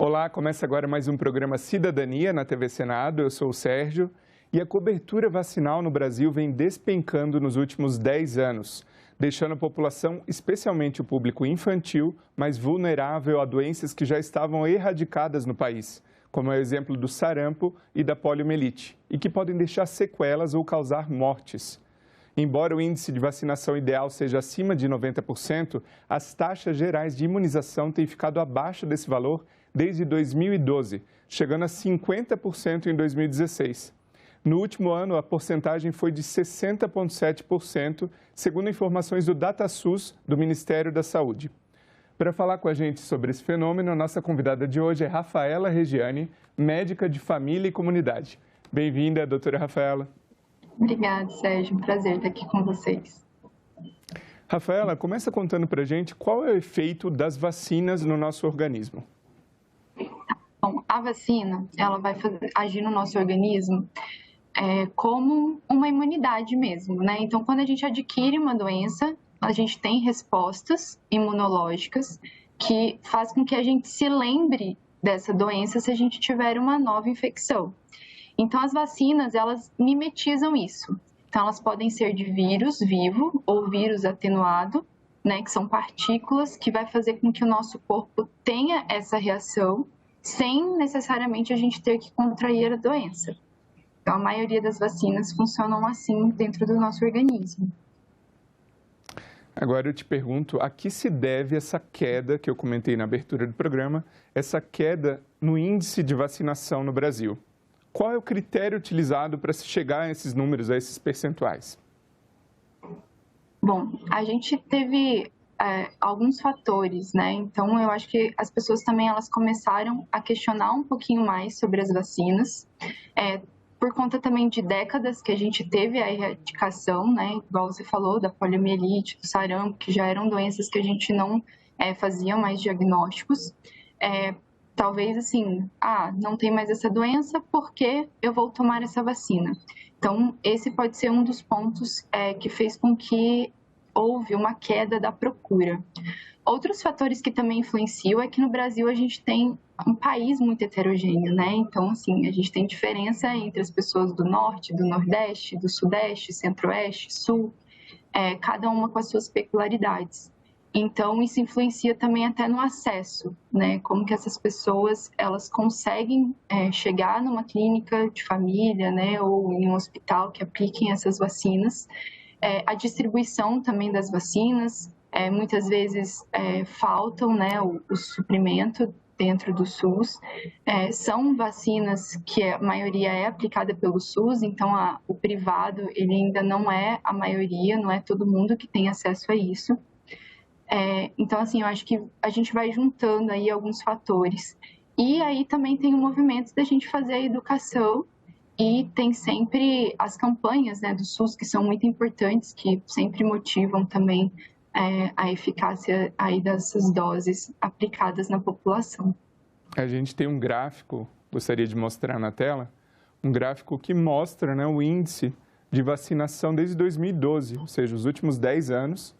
Olá, começa agora mais um programa Cidadania na TV Senado. Eu sou o Sérgio e a cobertura vacinal no Brasil vem despencando nos últimos 10 anos, deixando a população, especialmente o público infantil, mais vulnerável a doenças que já estavam erradicadas no país, como é o exemplo do sarampo e da poliomielite, e que podem deixar sequelas ou causar mortes. Embora o índice de vacinação ideal seja acima de 90%, as taxas gerais de imunização têm ficado abaixo desse valor desde 2012, chegando a 50% em 2016. No último ano, a porcentagem foi de 60,7%, segundo informações do DataSUS do Ministério da Saúde. Para falar com a gente sobre esse fenômeno, a nossa convidada de hoje é Rafaela Regiane, médica de família e comunidade. Bem-vinda, doutora Rafaela. Obrigada, Sérgio. Um prazer estar aqui com vocês. Rafaela, começa contando para a gente qual é o efeito das vacinas no nosso organismo. Bom, a vacina, ela vai agir no nosso organismo como uma imunidade mesmo, né? Então, quando a gente adquire uma doença, a gente tem respostas imunológicas que faz com que a gente se lembre dessa doença se a gente tiver uma nova infecção. Então, as vacinas, elas mimetizam isso. Então, elas podem ser de vírus vivo ou vírus atenuado, né, que são partículas que vai fazer com que o nosso corpo tenha essa reação sem necessariamente a gente ter que contrair a doença. Então, a maioria das vacinas funcionam assim dentro do nosso organismo. Agora eu te pergunto, a que se deve essa queda que eu comentei na abertura do programa, essa queda no índice de vacinação no Brasil? Qual é o critério utilizado para se chegar a esses números, a esses percentuais? Bom, a gente teve alguns fatores, né? Então, eu acho que as pessoas também elas começaram a questionar um pouquinho mais sobre as vacinas, por conta também de décadas que a gente teve a erradicação, né? Igual você falou, da poliomielite, do sarampo, que já eram doenças que a gente não fazia mais diagnósticos. Talvez assim, não tem mais essa doença, por que eu vou tomar essa vacina? Então, esse pode ser um dos pontos que fez com que houve uma queda da procura. Outros fatores que também influenciam é que no Brasil a gente tem um país muito heterogêneo, né? Então, assim, a gente tem diferença entre as pessoas do Norte, do Nordeste, do Sudeste, Centro-Oeste, Sul, cada uma com as suas peculiaridades. Então, isso influencia também até no acesso, né? Como que essas pessoas, elas conseguem chegar numa clínica de família, né? Ou em um hospital que apliquem essas vacinas. A distribuição também das vacinas, muitas vezes faltam, né? O suprimento dentro do SUS. São vacinas que a maioria é aplicada pelo SUS, então o privado, ele ainda não é a maioria, não é todo mundo que tem acesso a isso. Então, assim, eu acho que a gente vai juntando aí alguns fatores. E aí também tem o movimento da gente fazer a educação e tem sempre as campanhas, né, do SUS, que são muito importantes, que sempre motivam também a eficácia aí dessas doses aplicadas na população. A gente tem um gráfico, gostaria de mostrar na tela, um gráfico que mostra, né, o índice de vacinação desde 2012, ou seja, os últimos 10 anos.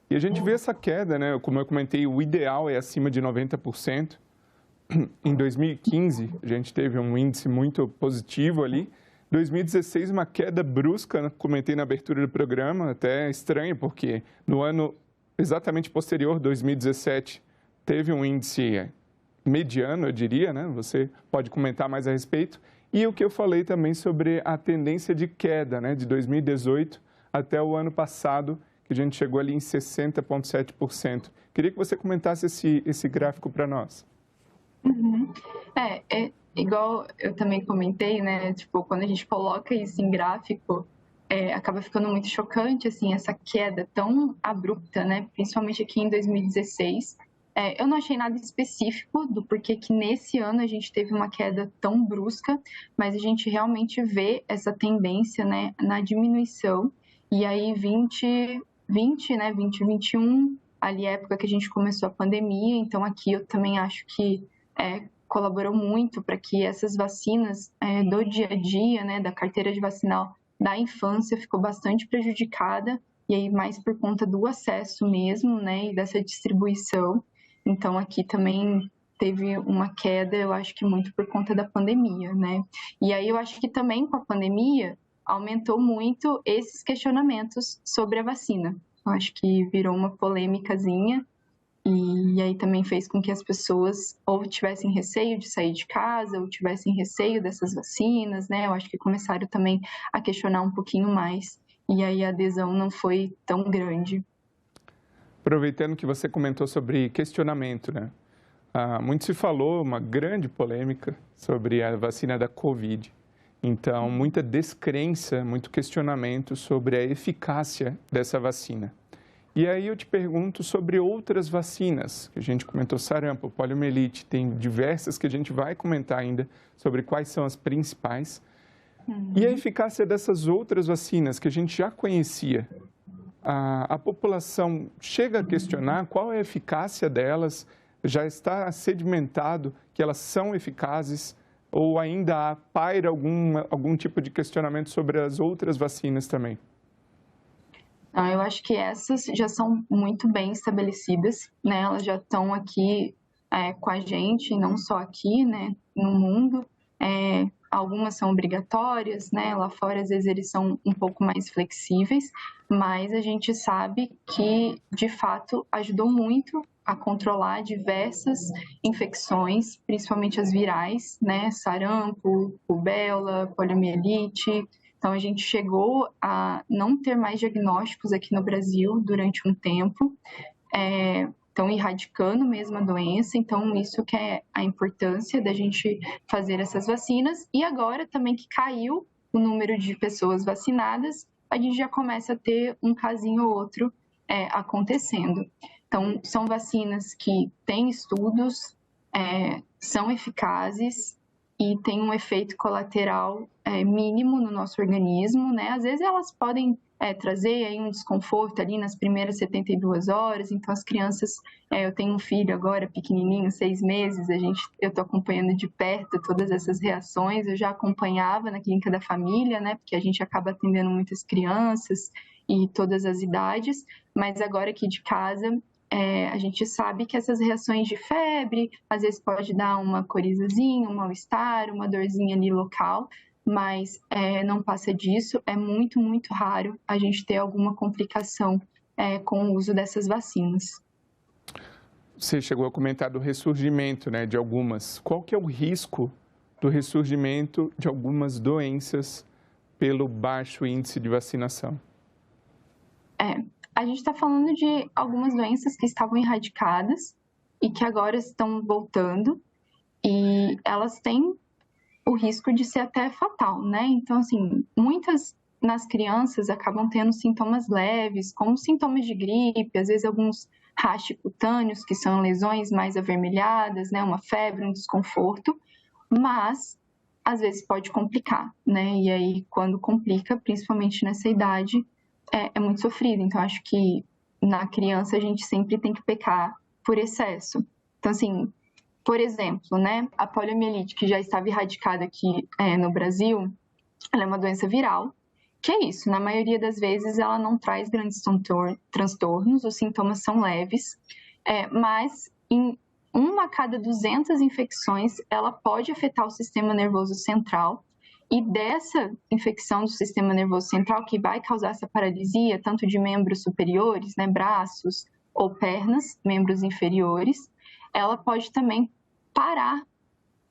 E a gente vê essa queda, né? Como eu comentei, o ideal é acima de 90%. Em 2015, a gente teve um índice muito positivo ali. Em 2016, uma queda brusca, né? Comentei na abertura do programa, até estranho, porque no ano exatamente posterior, 2017, teve um índice mediano, eu diria, né? Você pode comentar mais a respeito. E o que eu falei também sobre a tendência de queda, né? De 2018 até o ano passado, que a gente chegou ali em 60,7%. Queria que você comentasse esse gráfico para nós. Uhum. Igual eu também comentei, né? Tipo, quando a gente coloca isso em gráfico, acaba ficando muito chocante, assim, essa queda tão abrupta, né? Principalmente aqui em 2016. Eu não achei nada específico do porquê que nesse ano a gente teve uma queda tão brusca, mas a gente realmente vê essa tendência, né, na diminuição. E aí, 2021, ali a época que a gente começou a pandemia, então aqui eu também acho que colaborou muito para que essas vacinas do dia a dia, né, da carteira de vacinal da infância ficou bastante prejudicada, e aí mais por conta do acesso mesmo, né, e dessa distribuição. Então aqui também teve uma queda, eu acho que muito por conta da pandemia, né? E aí eu acho que também com a pandemia aumentou muito esses questionamentos sobre a vacina. Eu acho que virou uma polêmicazinha e aí também fez com que as pessoas ou tivessem receio de sair de casa ou tivessem receio dessas vacinas, né? Eu acho que começaram também a questionar um pouquinho mais e aí a adesão não foi tão grande. Aproveitando que você comentou sobre questionamento, né? Muito se falou, uma grande polêmica sobre a vacina da Covid. Então, muita descrença, muito questionamento sobre a eficácia dessa vacina. E aí eu te pergunto sobre outras vacinas, que a gente comentou sarampo, poliomielite, tem diversas que a gente vai comentar ainda sobre quais são as principais. E a eficácia dessas outras vacinas que a gente já conhecia, a população chega a questionar qual é a eficácia delas, já está sedimentado que elas são eficazes ou ainda paira algum tipo de questionamento sobre as outras vacinas também? Não, eu acho que essas já são muito bem estabelecidas, né? Elas já estão aqui com a gente, não só aqui, né? No mundo. Algumas são obrigatórias, né? Lá fora, às vezes, eles são um pouco mais flexíveis, mas a gente sabe que, de fato, ajudou muito a controlar diversas infecções, principalmente as virais, né? Sarampo, rubéola, poliomielite. Então, a gente chegou a não ter mais diagnósticos aqui no Brasil durante um tempo, estão erradicando mesmo a doença, então isso que é a importância da gente fazer essas vacinas. E agora também que caiu o número de pessoas vacinadas, a gente já começa a ter um casinho ou outro acontecendo. Então, são vacinas que têm estudos, são eficazes e têm um efeito colateral mínimo no nosso organismo, né? Às vezes elas podem trazer aí um desconforto ali nas primeiras 72 horas, então as crianças, eu tenho um filho agora pequenininho, 6 meses, eu estou acompanhando de perto todas essas reações, eu já acompanhava na clínica da família, né? Porque a gente acaba atendendo muitas crianças e todas as idades, mas agora aqui de casa, a gente sabe que essas reações de febre, às vezes pode dar uma corizazinha, um mal-estar, uma dorzinha ali local, mas não passa disso. É muito, muito raro a gente ter alguma complicação com o uso dessas vacinas. Você chegou a comentar do ressurgimento, né, de algumas. Qual que é o risco do ressurgimento de algumas doenças pelo baixo índice de vacinação? A gente está falando de algumas doenças que estavam erradicadas e que agora estão voltando, e elas têm o risco de ser até fatal, né? Então, assim, muitas nas crianças acabam tendo sintomas leves, como sintomas de gripe, às vezes alguns rastros cutâneos, que são lesões mais avermelhadas, né? Uma febre, um desconforto, mas às vezes pode complicar, né? E aí, quando complica, principalmente nessa idade, é muito sofrido. Então, acho que na criança a gente sempre tem que pecar por excesso. Então, assim, por exemplo, né, a poliomielite, que já estava erradicada aqui no Brasil, ela é uma doença viral, que é isso, na maioria das vezes ela não traz grandes transtornos, os sintomas são leves, mas em 1 a cada 200 infecções, ela pode afetar o sistema nervoso central, e dessa infecção do sistema nervoso central, que vai causar essa paralisia, tanto de membros superiores, né, braços ou pernas, membros inferiores, ela pode também parar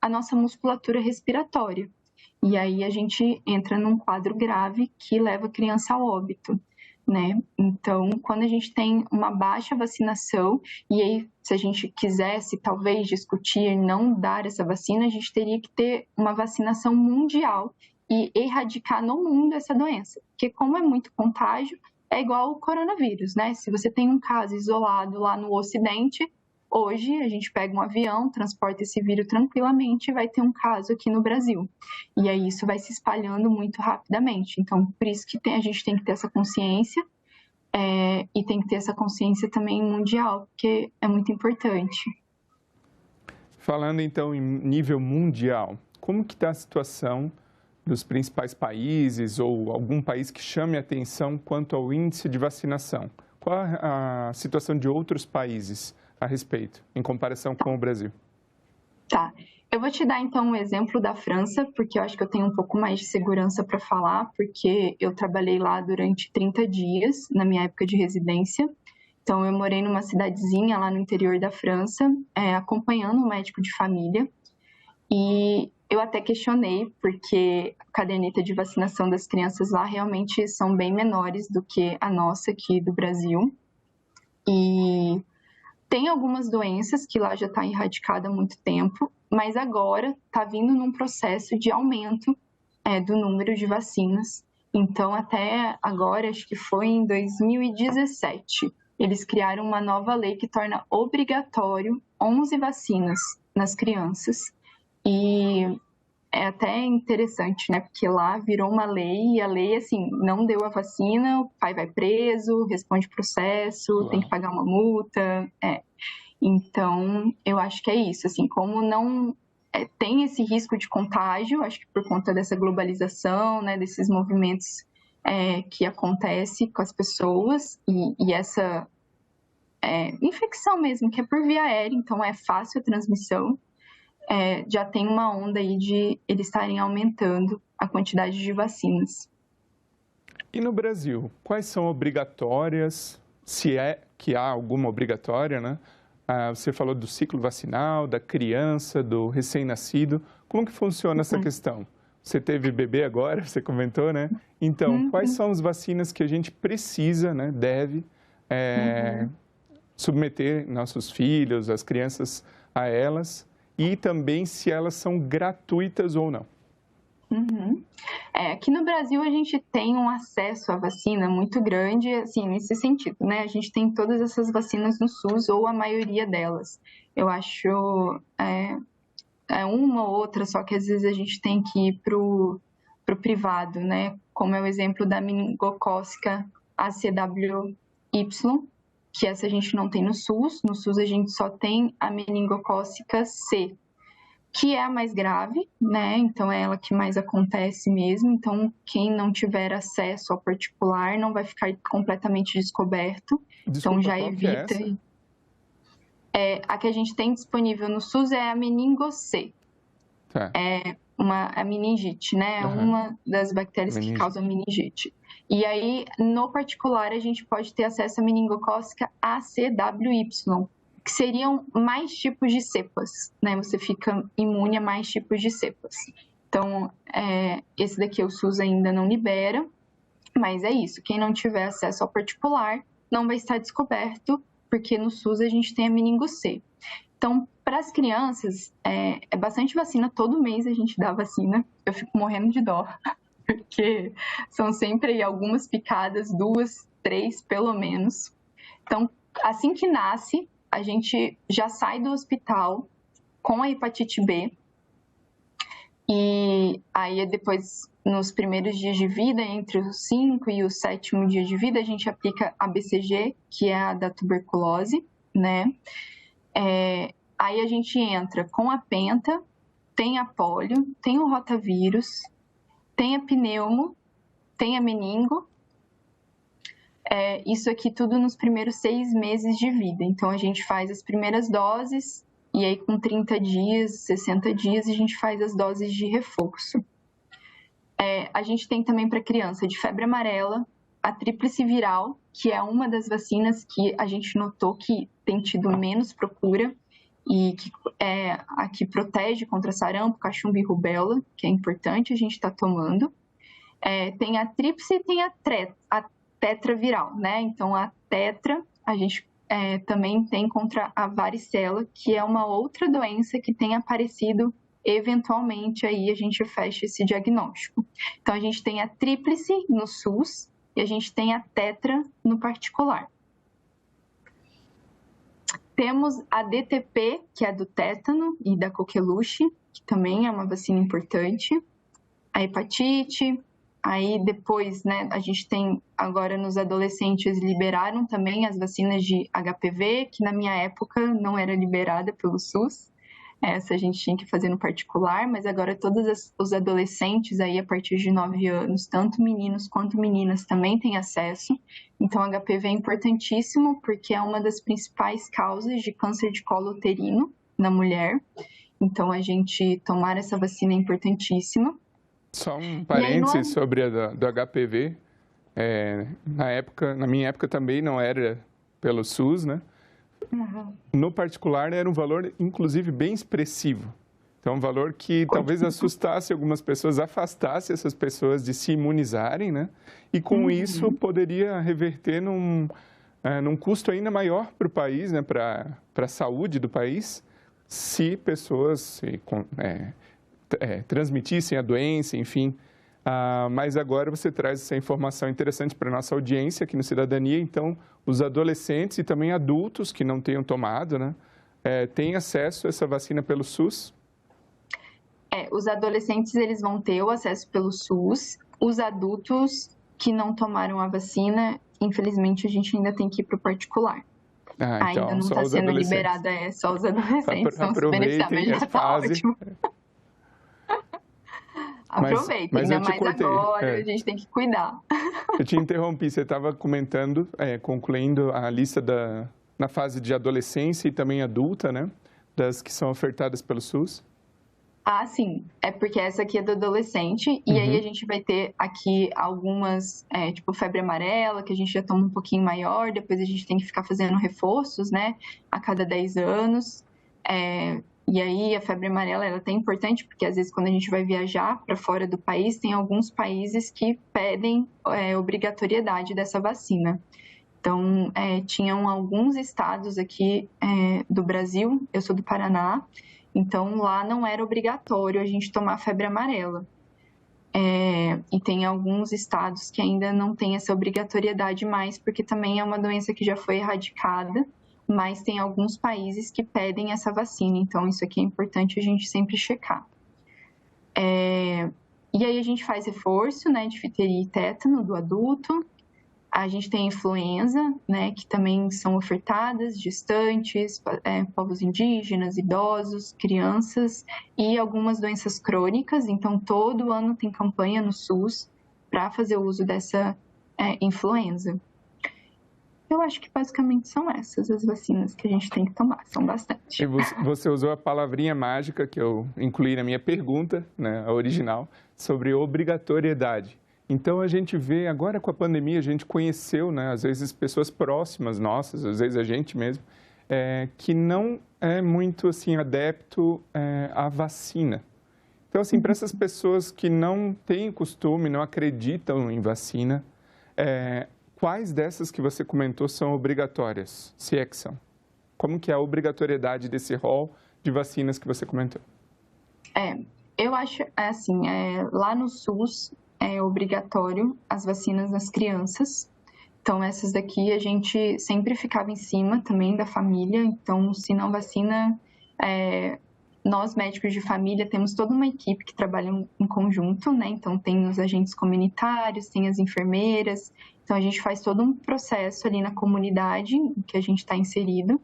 a nossa musculatura respiratória. E aí a gente entra num quadro grave que leva a criança ao óbito, né? Então, quando a gente tem uma baixa vacinação, e aí se a gente quisesse talvez discutir não dar essa vacina, a gente teria que ter uma vacinação mundial e erradicar no mundo essa doença. Porque como é muito contágio, é igual o coronavírus, né? Se você tem um caso isolado lá no Ocidente, hoje a gente pega um avião, transporta esse vírus tranquilamente e vai ter um caso aqui no Brasil. E aí isso vai se espalhando muito rapidamente. Então, por isso que a gente tem que ter essa consciência e tem que ter essa consciência também mundial, porque é muito importante. Falando então em nível mundial, como que está a situação dos principais países ou algum país que chame a atenção quanto ao índice de vacinação? Qual a situação de outros países a respeito, em comparação com o Brasil? Tá. Eu vou te dar então um exemplo da França, porque eu acho que eu tenho um pouco mais de segurança para falar, porque eu trabalhei lá durante 30 dias na minha época de residência. Então, eu morei numa cidadezinha lá no interior da França, acompanhando um médico de família. E eu até questionei, porque a caderneta de vacinação das crianças lá realmente são bem menores do que a nossa aqui do Brasil. E tem algumas doenças que lá já está erradicada há muito tempo, mas agora está vindo num processo de aumento do número de vacinas. Então, até agora, acho que foi em 2017, eles criaram uma nova lei que torna obrigatório 11 vacinas nas crianças. E é até interessante, né? Porque lá virou uma lei e a lei, assim, não deu a vacina, o pai vai preso, responde processo, tem que pagar uma multa. Então, eu acho que é isso, assim, como não tem esse risco de contágio, acho que por conta dessa globalização, né, desses movimentos que acontece com as pessoas e essa infecção mesmo, que é por via aérea, então é fácil a transmissão. Já tem uma onda aí de eles estarem aumentando a quantidade de vacinas. E no Brasil, quais são obrigatórias, se é que há alguma obrigatória, né? Você falou do ciclo vacinal, da criança, do recém-nascido. Como que funciona essa questão? Você teve bebê agora, você comentou, né? Então, quais são as vacinas que a gente precisa, né, deve submeter nossos filhos, as crianças a elas? E também se elas são gratuitas ou não. Aqui no Brasil a gente tem um acesso à vacina muito grande, assim, nesse sentido, né? A gente tem todas essas vacinas no SUS, ou a maioria delas. Eu acho uma ou outra, só que às vezes a gente tem que ir pro privado, né? Como é o exemplo da meningocócica ACWY, que essa a gente não tem no SUS. No SUS a gente só tem a meningocócica C, que é a mais grave, né? Então é ela que mais acontece mesmo. Então, quem não tiver acesso ao particular não vai ficar completamente descoberto. Desculpa, então já qual evita. Que é essa? A que a gente tem disponível no SUS é a meningo-C. Tá. A meningite, né? É uma das bactérias que causa meningite. E aí, no particular, a gente pode ter acesso à meningocócica ACWY, que seriam mais tipos de cepas, né? Você fica imune a mais tipos de cepas. Então, esse daqui o SUS ainda não libera, mas é isso. Quem não tiver acesso ao particular não vai estar descoberto, porque no SUS a gente tem a meningo-C. Então, para as crianças, é bastante vacina, todo mês a gente dá vacina. Eu fico morrendo de dó, porque são sempre aí algumas picadas, 2, 3 pelo menos. Então, assim que nasce, a gente já sai do hospital com a hepatite B. E aí depois, nos primeiros dias de vida, entre o 5º e o 7º dia de vida, a gente aplica a BCG, que é a da tuberculose, né? Aí a gente entra com a penta, tem a polio, tem o rotavírus, tem a pneumo, tem a meningo. Isso aqui tudo nos primeiros 6 meses de vida. Então, a gente faz as primeiras doses e aí com 30 dias, 60 dias, a gente faz as doses de reforço. A gente tem também para criança de febre amarela, a tríplice viral, que é uma das vacinas que a gente notou que tem tido menos procura e que é a que protege contra sarampo, cachumba e rubéola, que é importante a gente estar tomando. Tem a tríplice e tem a tetraviral, né? Então, a tetra, a gente também tem contra a varicela, que é uma outra doença que tem aparecido eventualmente, aí a gente fecha esse diagnóstico. Então, a gente tem a tríplice no SUS e a gente tem a tetra no particular. Temos a DTP, que é do tétano e da coqueluche, que também é uma vacina importante. A hepatite. Aí depois, né, a gente tem agora nos adolescentes liberaram também as vacinas de HPV, que na minha época não era liberada pelo SUS. Essa a gente tinha que fazer no particular, mas agora todos os adolescentes aí a partir de 9 anos, tanto meninos quanto meninas, também têm acesso. Então, HPV é importantíssimo porque é uma das principais causas de câncer de colo uterino na mulher. Então, a gente tomar essa vacina é importantíssimo. Só um parênteses sobre a do HPV. Na minha época também não era pelo SUS, né? Uhum. No particular, era um valor, inclusive, bem expressivo. Então, um valor que talvez assustasse algumas pessoas, afastasse essas pessoas de se imunizarem, né? E com isso poderia reverter num custo ainda maior para o país, né? Para a saúde do país, se pessoas transmitissem a doença, enfim. Mas agora você traz essa informação interessante para a nossa audiência aqui no Cidadania. Então, os adolescentes e também adultos que não tenham tomado, né? Têm acesso a essa vacina pelo SUS? Os adolescentes, eles vão ter o acesso pelo SUS. Os adultos que não tomaram a vacina, infelizmente, a gente ainda tem que ir para o particular. Então, ainda não está sendo liberada, só os adolescentes vão se beneficiar, mas já está ótimo. Aproveitem, ainda mais agora, a gente tem que cuidar. Eu te interrompi, você estava comentando, concluindo a lista na fase de adolescência e também adulta, né? Das que são ofertadas pelo SUS. Sim. É porque essa aqui é do adolescente, e aí a gente vai ter aqui algumas, tipo febre amarela, que a gente já toma um pouquinho maior, depois a gente tem que ficar fazendo reforços, né, a cada 10 anos. E aí a febre amarela, ela é até importante, porque às vezes quando a gente vai viajar para fora do país, tem alguns países que pedem obrigatoriedade dessa vacina. Então, tinham alguns estados aqui do Brasil, eu sou do Paraná, então lá não era obrigatório a gente tomar febre amarela. E tem alguns estados que ainda não tem essa obrigatoriedade mais, porque também é uma doença que já foi erradicada, mas tem alguns países que pedem essa vacina, então isso aqui é importante a gente sempre checar. E aí a gente faz reforço, né, de difteria e tétano do adulto. A gente tem influenza, né, que também são ofertadas, gestantes, povos indígenas, idosos, crianças e algumas doenças crônicas. Então, todo ano tem campanha no SUS para fazer o uso dessa influenza. Eu acho que basicamente são essas as vacinas que a gente tem que tomar, são bastante. E você usou a palavrinha mágica que eu incluí na minha pergunta, né, a original, sobre obrigatoriedade. Então, a gente vê, agora com a pandemia, a gente conheceu, né, às vezes, pessoas próximas nossas, às vezes a gente mesmo, que não é muito, assim, adepto à vacina. Então, assim, para essas pessoas que não têm costume, não acreditam em vacina, quais dessas que você comentou são obrigatórias, se é que são? Como que é a obrigatoriedade desse rol de vacinas que você comentou? Eu acho, assim, lá no SUS, é obrigatório as vacinas nas crianças. Então, essas daqui a gente sempre ficava em cima também da família. Então, se não vacina, nós médicos de família temos toda uma equipe que trabalha em conjunto, né? Então, tem os agentes comunitários, tem as enfermeiras. Então, a gente faz todo um processo ali na comunidade em que a gente está inserido,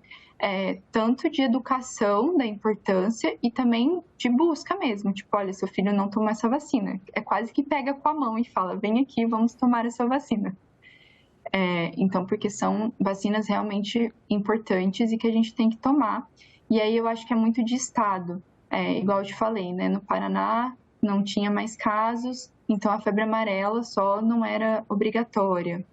tanto de educação da importância e também de busca mesmo. Tipo, olha, seu filho não tomou essa vacina. É quase que pega com a mão e fala, vem aqui, vamos tomar essa vacina. Então, porque são vacinas realmente importantes e que a gente tem que tomar. E aí eu acho que é muito de estado. Igual eu te falei, né? No Paraná não tinha mais casos, então a febre amarela só não era obrigatória.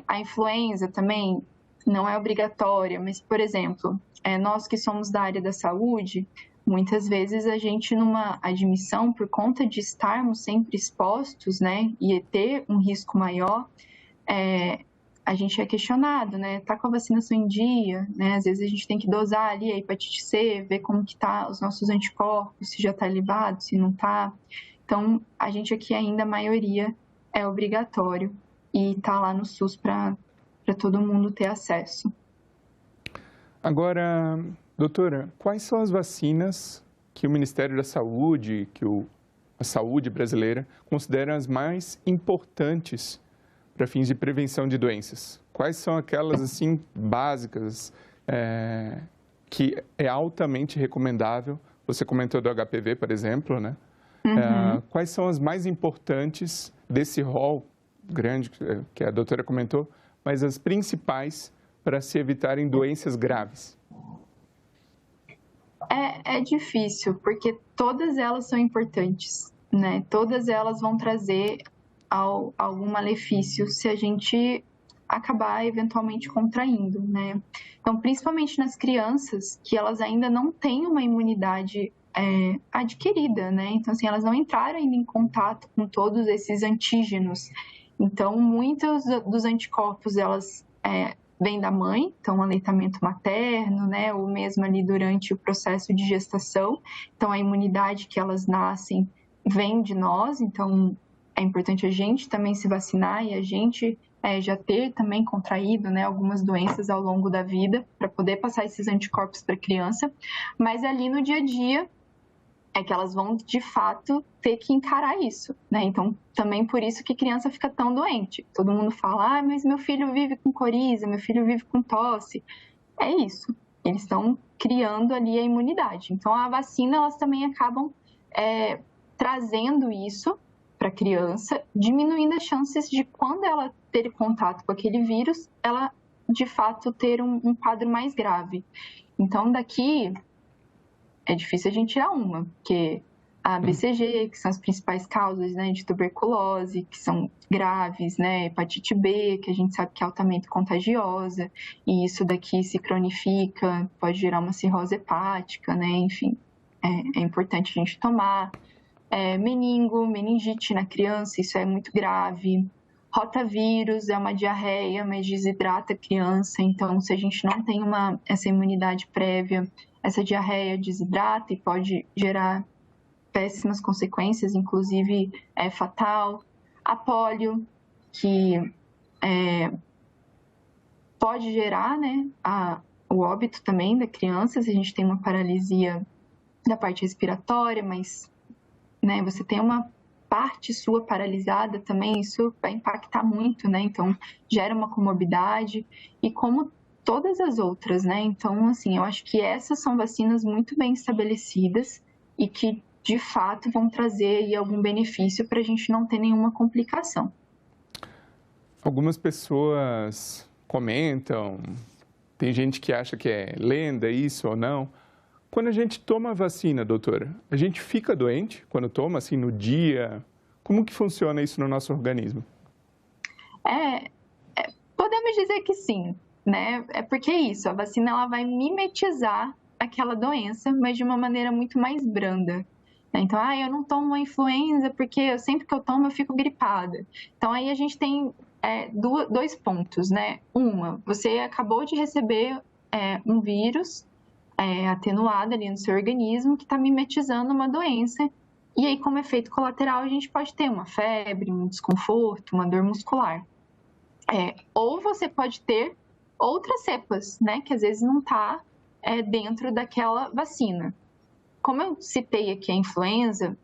A influenza também não é obrigatória, mas, por exemplo, nós que somos da área da saúde, muitas vezes a gente, numa admissão, por conta de estarmos sempre expostos, né, e ter um risco maior, a gente é questionado, né, tá com a vacinação em dia, né, às vezes a gente tem que dosar ali a hepatite C, ver como que tá os nossos anticorpos, se já tá elevado, se não tá. Então, a gente aqui ainda, a maioria, é obrigatório e tá lá no SUS para todo mundo ter acesso. Agora, doutora, quais são as vacinas que o Ministério da Saúde, que a saúde brasileira, considera as mais importantes para fins de prevenção de doenças? Quais são aquelas, assim, básicas, que é altamente recomendável? Você comentou do HPV, por exemplo, né? Quais são as mais importantes desse rol grande que a doutora comentou, mas as principais para se evitarem doenças graves? É difícil, porque todas elas são importantes, né? Todas elas vão trazer algum malefício se a gente acabar eventualmente contraindo, né? Então, principalmente nas crianças, que elas ainda não têm uma imunidade adquirida, né? Então, assim, elas não entraram ainda em contato com todos esses antígenos. Então, muitos dos anticorpos, elas vêm da mãe, então, aleitamento materno, né? Ou mesmo ali durante o processo de gestação. Então, a imunidade que elas nascem vem de nós, então é importante a gente também se vacinar e a gente já ter também contraído, né, algumas doenças ao longo da vida para poder passar esses anticorpos para a criança, mas ali no dia a dia é que elas vão de fato ter que encarar isso, né? Então também por isso que criança fica tão doente. Todo mundo fala, mas meu filho vive com coriza, meu filho vive com tosse. É isso, eles estão criando ali a imunidade. Então a vacina, elas também acabam trazendo isso para a criança, diminuindo as chances de quando ela ter contato com aquele vírus, ela de fato ter um quadro mais grave. Então daqui é difícil a gente tirar uma, porque a BCG, que são as principais causas, né, de tuberculose, que são graves, né, hepatite B, que a gente sabe que é altamente contagiosa, e isso daqui se cronifica, pode gerar uma cirrose hepática, né, enfim, é importante a gente tomar. Meningite na criança, isso é muito grave. Rotavírus é uma diarreia, mas desidrata a criança, então se a gente não tem essa imunidade prévia, essa diarreia desidrata e pode gerar péssimas consequências, inclusive fatal. A polio, que pode gerar, né, o óbito também da criança, se a gente tem uma paralisia da parte respiratória, mas né, você tem uma parte sua paralisada também, isso vai impactar muito, né? Então, gera uma comorbidade e como todas as outras, né? Então, assim, eu acho que essas são vacinas muito bem estabelecidas e que, de fato, vão trazer aí algum benefício para a gente não ter nenhuma complicação. Algumas pessoas comentam, tem gente que acha que é lenda isso ou não. Quando a gente toma a vacina, doutora, a gente fica doente quando toma, assim, no dia? Como que funciona isso no nosso organismo? Podemos dizer que sim, né? É porque é isso, a vacina ela vai mimetizar aquela doença, mas de uma maneira muito mais branda. Então, eu não tomo uma influenza porque sempre que eu tomo eu fico gripada. Então, aí a gente tem dois pontos, né? Você acabou de receber um vírus atenuada ali no seu organismo que está mimetizando uma doença. E aí, como efeito colateral, a gente pode ter uma febre, um desconforto, uma dor muscular. Ou você pode ter outras cepas, né, que às vezes não está dentro daquela vacina. Como eu citei aqui a influenza,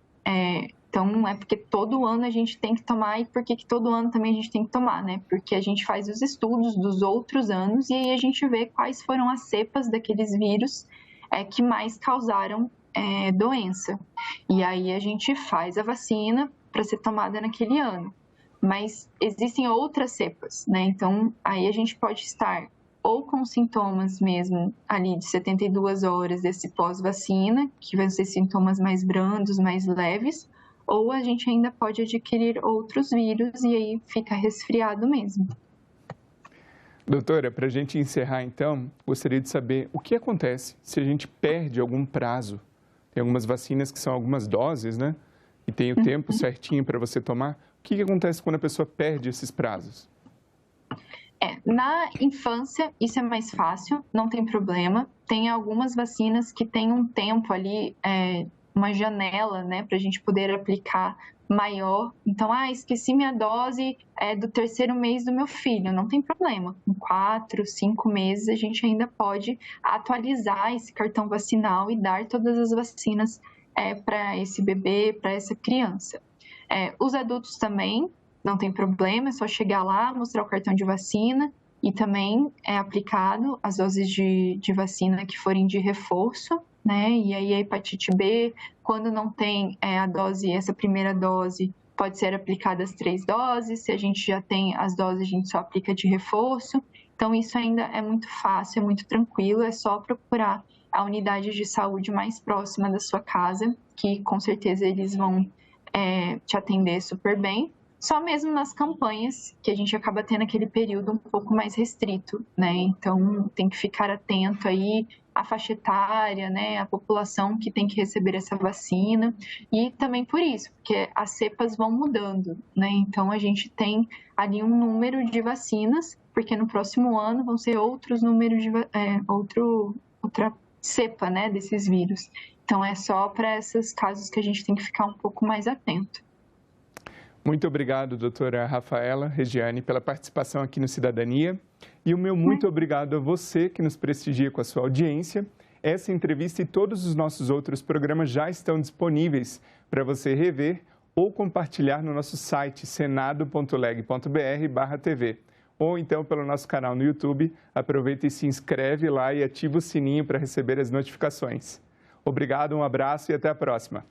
então não é porque todo ano a gente tem que tomar e porque que todo ano também a gente tem que tomar, né? Porque a gente faz os estudos dos outros anos e aí a gente vê quais foram as cepas daqueles vírus que mais causaram doença. E aí a gente faz a vacina para ser tomada naquele ano. Mas existem outras cepas, né? Então aí a gente pode estar ou com sintomas mesmo ali de 72 horas desse pós-vacina, que vão ser sintomas mais brandos, mais leves, ou a gente ainda pode adquirir outros vírus e aí fica resfriado mesmo. Doutora, para a gente encerrar então, gostaria de saber o que acontece se a gente perde algum prazo. Tem algumas vacinas que são algumas doses, né? E tem o tempo certinho para você tomar. O que acontece quando a pessoa perde esses prazos? Na infância, isso é mais fácil, não tem problema. Tem algumas vacinas que têm um tempo ali, uma janela, né, para a gente poder aplicar maior. Então, esqueci minha dose do 3º mês do meu filho, não tem problema. Com 4, 5 meses, a gente ainda pode atualizar esse cartão vacinal e dar todas as vacinas para esse bebê, para essa criança. Os adultos também, não tem problema, é só chegar lá, mostrar o cartão de vacina e também é aplicado as doses de vacina que forem de reforço, né? E aí a hepatite B, quando não tem a dose, essa primeira dose, pode ser aplicada as 3 doses. Se a gente já tem as doses, a gente só aplica de reforço. Então, isso ainda é muito fácil, é muito tranquilo, é só procurar a unidade de saúde mais próxima da sua casa, que com certeza eles vão te atender super bem. Só mesmo nas campanhas, que a gente acaba tendo aquele período um pouco mais restrito, né? Então, tem que ficar atento aí à faixa etária, né? A população que tem que receber essa vacina. E também por isso, porque as cepas vão mudando, né? Então, a gente tem ali um número de vacinas, porque no próximo ano vão ser outros números de outra cepa, né? Desses vírus. Então, é só para esses casos que a gente tem que ficar um pouco mais atento. Muito obrigado, doutora Rafaela Regiane, pela participação aqui no Cidadania. E o meu muito obrigado a você que nos prestigia com a sua audiência. Essa entrevista e todos os nossos outros programas já estão disponíveis para você rever ou compartilhar no nosso site senado.leg.br/tv. Ou então pelo nosso canal no YouTube. Aproveita e se inscreve lá e ativa o sininho para receber as notificações. Obrigado, um abraço e até a próxima.